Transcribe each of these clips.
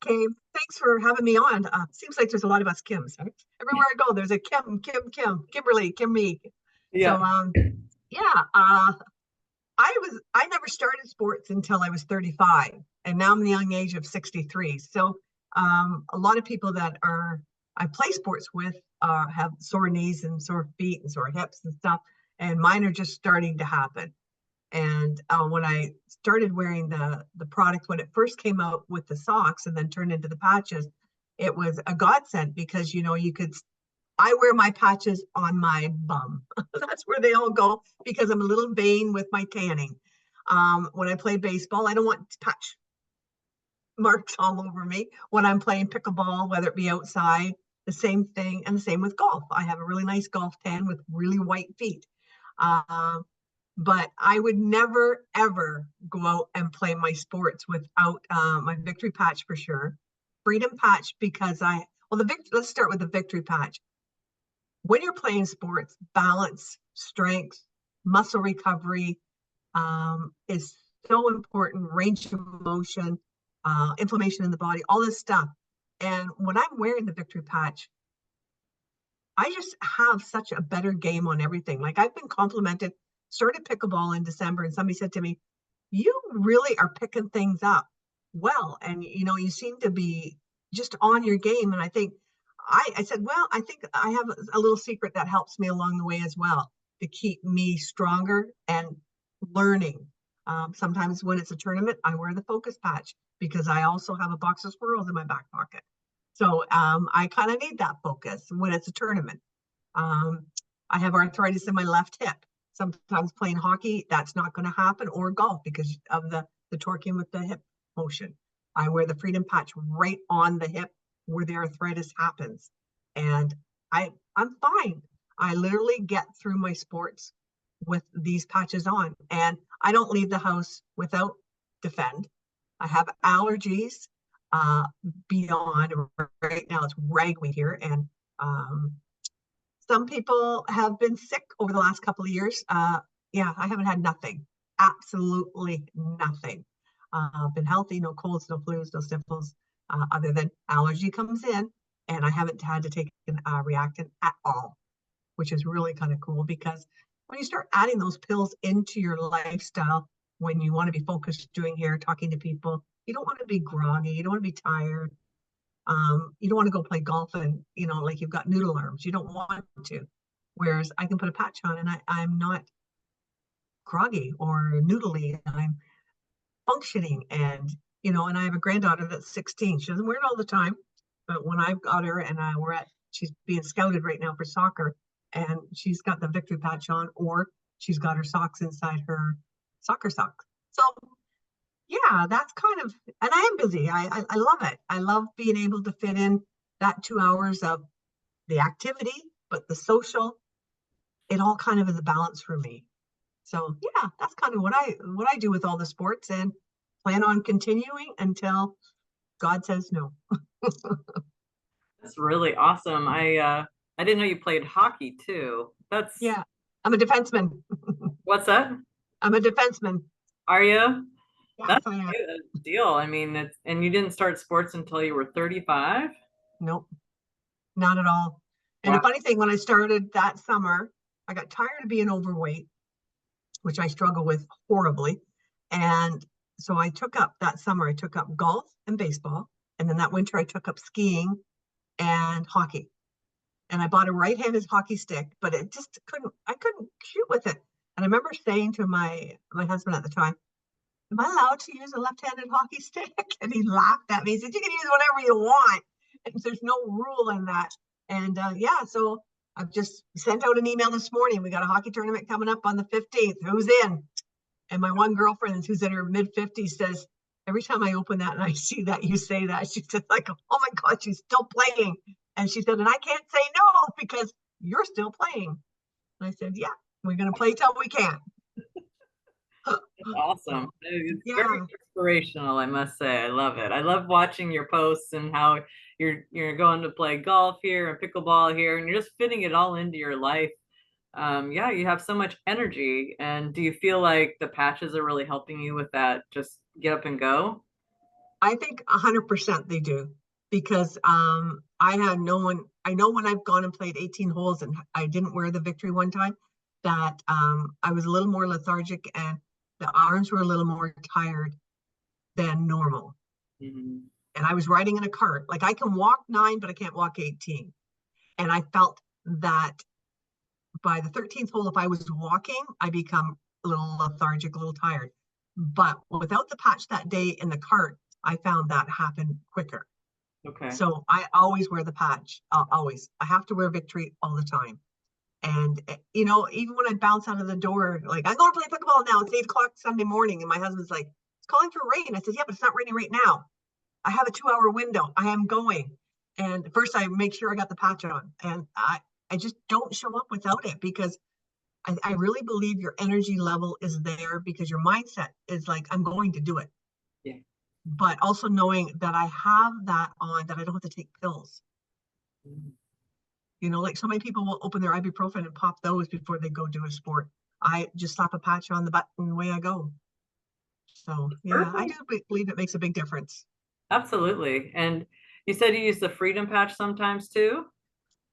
Kay. Thanks for having me on. Seems like there's a lot of us Kims. Right? Everywhere I go, there's a Kimberly, Kimmy. So, Yeah. yeah. I never started sports until I was 35, and now I'm the young age of 63. So, a lot of people that I play sports with have sore knees and sore feet and sore hips and stuff, and mine are just starting to happen. And when I started wearing the product, when it first came out with the socks and then turned into the patches, it was a godsend because I wear my patches on my bum. That's where they all go because I'm a little vain with my tanning. When I play baseball, I don't want patch marks all over me. When I'm playing pickleball, whether it be outside, the same thing, and the same with golf. I have a really nice golf tan with really white feet. But I would never, ever go out and play my sports without my victory patch for sure. Freedom patch because let's start with the victory patch. When you're playing sports, balance, strength, muscle recovery is so important, range of motion, inflammation in the body, all this stuff. And when I'm wearing the victory patch, I just have such a better game on everything. Like I've been complimented, started pickleball in December, and somebody said to me, "You really are picking things up well, and you seem to be just on your game." And I said, "Well, I think I have a little secret that helps me along the way as well to keep me stronger and learning." Sometimes when it's a tournament, I wear the focus patch because I also have a box of squirrels in my back pocket. So I kind of need that focus when it's a tournament. I have arthritis in my left hip. Sometimes playing hockey, that's not going to happen, or golf because of the torquing with the hip motion. I wear the freedom patch right on the hip where the arthritis happens. And I'm fine. I literally get through my sports with these patches on. And I don't leave the house without Defend. I have allergies beyond. Right now it's ragweed here. And some people have been sick over the last couple of years. Yeah, I haven't had nothing. Absolutely nothing. Been healthy, no colds, no flus, no sniffles, other than allergy comes in, and I haven't had to take a reactant at all, which is really kind of cool because when you start adding those pills into your lifestyle, when you want to be focused doing hair, talking to people, you don't want to be groggy, you don't want to be tired. You don't want to go play golf and, like you've got noodle arms. You don't want to. Whereas I can put a patch on and I'm not groggy or noodly. I'm functioning and I have a granddaughter that's 16. She doesn't wear it all the time, but when I've got her and she's being scouted right now for soccer and she's got the victory patch on or she's got her socks inside her soccer socks. So yeah, that's kind of, and I am busy. I love it. I love being able to fit in that 2 hours of the activity, but the social, it all kind of is a balance for me. So yeah, that's kind of what I do with all the sports and plan on continuing until God says no. That's really awesome. I didn't know you played hockey too. Yeah, I'm a defenseman. What's that? I'm a defenseman. Are you? Yeah, That's a good deal. I mean, and you didn't start sports until you were 35? Nope, not at all. And Wow. the funny thing, when I started that summer, I got tired of being overweight, which I struggle with horribly. And so that summer, I took up golf and baseball. And then that winter, I took up skiing and hockey. And I bought a right-handed hockey stick, but I couldn't shoot with it. And I remember saying to my husband at the time, "Am I allowed to use a left-handed hockey stick?" And he laughed at me. He said, "You can use whatever you want. And there's no rule in that." And yeah, so I've just sent out an email this morning. We got a hockey tournament coming up on the 15th. Who's in? And my one girlfriend who's in her mid-50s says, every time I open that and I see that you say that, she said, like, "Oh my God, she's still playing." And she said, "And I can't say no because you're still playing." And I said, "Yeah, we're going to play till we can." Awesome. It's Yeah. very inspirational, I must say. I love it. I love watching your posts and how you're going to play golf here and pickleball here, and you're just fitting it all into your life. Yeah, you have so much energy. And do you feel like the patches are really helping you with that? Just get up and go? I think 100% they do, because I had no one. I know when I've gone and played 18 holes and I didn't wear the victory one time, that I was a little more lethargic and the arms were a little more tired than normal. Mhm. And I was riding in a cart. Like I can walk 9, but I can't walk 18. And I felt that by the 13th hole, if I was walking, I become a little lethargic, a little tired. But without the patch that day in the cart, I found that happened quicker. Okay. So I always wear the patch. Always. I have to wear victory all the time. And you know, even when I bounce out of the door, like I'm going to play pickleball now. It's 8 o'clock Sunday morning, and my husband's like, "It's calling for rain." I said, "Yeah, but it's not raining right now. I have a 2-hour window. I am going." And first, I make sure I got the patch on, and I just don't show up without it, because I really believe your energy level is there because your mindset is like, I'm going to do it. Yeah. But also knowing that I have that on, that I don't have to take pills. Mhm. You know, like so many people will open their ibuprofen and pop those before they go do a sport. I just slap a patch on the butt and away I go. So yeah, I do Perfect. believe it makes a big difference. Absolutely. And you said you use the freedom patch sometimes too?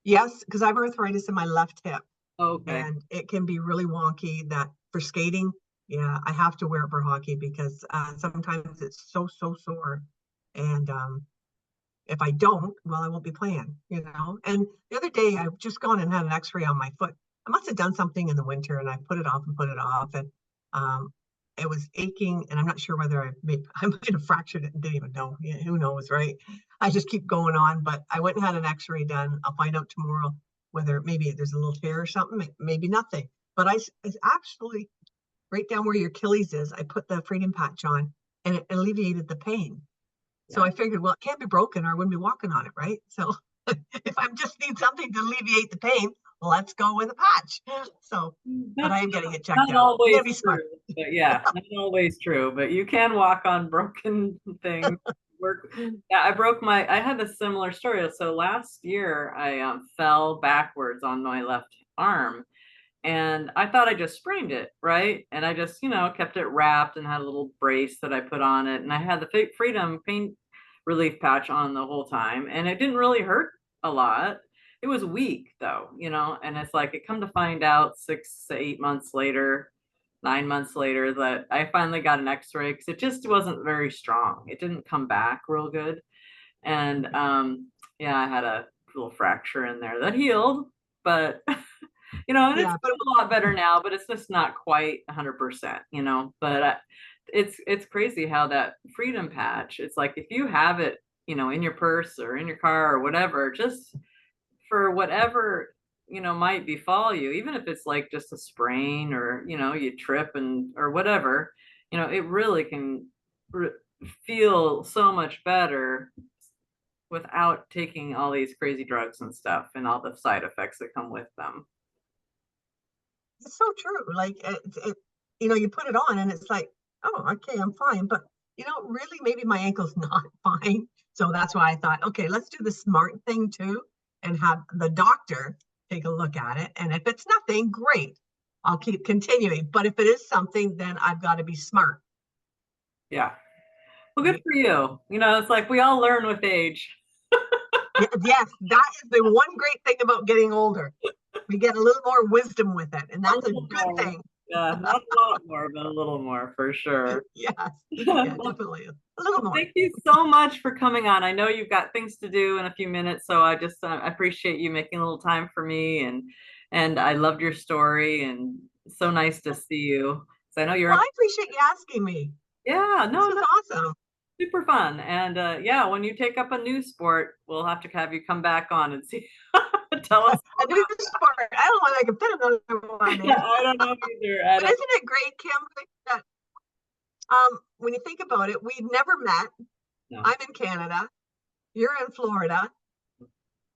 Yes, because I have arthritis in my left hip, Okay. and it can be really wonky. That for skating, yeah, I have to wear it for hockey because sometimes it's so sore, and if I don't, well, I won't be playing, you know. And the other day, I've just gone and had an X-ray on my foot. I must have done something in the winter, and I put it off and put it off, and um, it was aching, and I'm not sure whether I might have fractured it and didn't even know. Yeah, who knows, right? I just keep going on, but I went and had an X-ray done. I'll find out tomorrow whether maybe there's a little tear or something, maybe nothing. But it's actually right down where your Achilles is. I put the freedom patch on, and it alleviated the pain. So Yeah. I figured, well, it can't be broken or I wouldn't be walking on it, right? So if I just need something to alleviate the pain, let's go with a patch. So, but That's I am getting it checked not out. I'm always gonna be true, smart. but yeah, not always true. But you can walk on broken things. Work. Yeah, I had a similar story. So last year I fell backwards on my left arm, and I thought I just sprained it, right? And I just, kept it wrapped and had a little brace that I put on it, and I had the Freedom pain relief patch on the whole time, and it didn't really hurt a lot. It was weak though, and it's like it come to find out 6 to 8 months later, 9 months later, that I finally got an X-ray because it just wasn't very strong. It didn't come back real good, and yeah, I had a little fracture in there that healed, but and it's Yeah, but a lot better now, but it's just not quite 100%, but it's crazy how that freedom patch, it's like if you have it, in your purse or in your car or whatever, just for whatever, might befall you, even if it's like just a sprain or, you trip and or whatever, it really can re- feel so much better without taking all these crazy drugs and stuff and all the side effects that come with them. it's so true. Like you put it on and it's like, oh, okay, I'm fine. But really, maybe my ankle's not fine. So that's why I thought, okay, let's do the smart thing too, and have the doctor take a look at it. And if it's nothing, great. I'll keep continuing. But if it is something, then I've got to be smart, Yeah. Well, good right? for you. It's like we all learn with age. Yes, that is the one great thing about getting older. We get a little more wisdom with it, and A that's a little good more. thing. Yeah, not a lot more, but a little more for sure. Yes, yeah, Well, definitely a little more. thank you so much for coming on. I know you've got things to do in a few minutes, so I just appreciate you making a little time for me, and I loved your story, and so nice to see you. So I know you're Well, up. I appreciate you asking me. Yeah, This no, was no, awesome. super fun. And yeah, when you take up a new sport, we'll have to have you come back on and see, tell us. A new sport. I don't know if I can fit another one in. I don't know either. I But don't isn't it great, Kim, that when you think about it, we've never met. know. I'm in Canada, you're in Florida,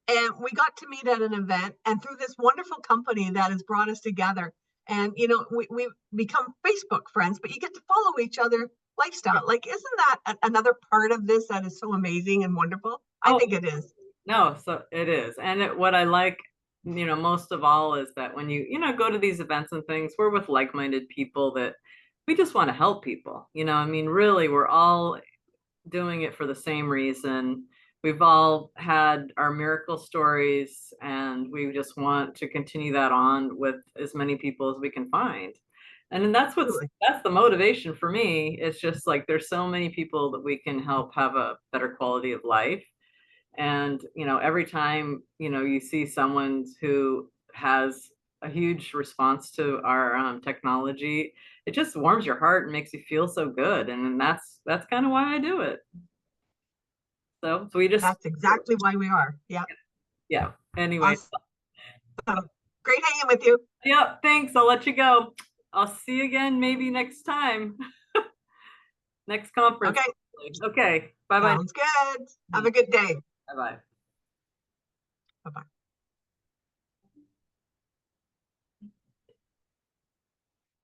and we got to meet at an event, and through this wonderful company that has brought us together. And we become Facebook friends, but you get to follow each other lifestyle. Like, isn't that another part of this that is so amazing and wonderful? I Oh, think it is. no, so it is. And what I like, most of all is that when go to these events and things, we're with like-minded people that we just want to help people. I mean, really, we're all doing it for the same reason. We've all had our miracle stories, and we just want to continue that on with as many people as we can find. And then that's the motivation for me. It's just like there's so many people that we can help have a better quality of life. And, every time, you see someone who has a huge response to our technology, it just warms your heart and makes you feel so good. And that's kind of why I do it. So we just, That's exactly why we are. Yeah. yeah. Anyway. Awesome. Great hanging with you. Yeah. Thanks. I'll let you go. I'll see you again maybe next time. Next conference. Okay. Okay. Bye-bye. Sounds good. Have a good day. Bye-bye. Bye-bye.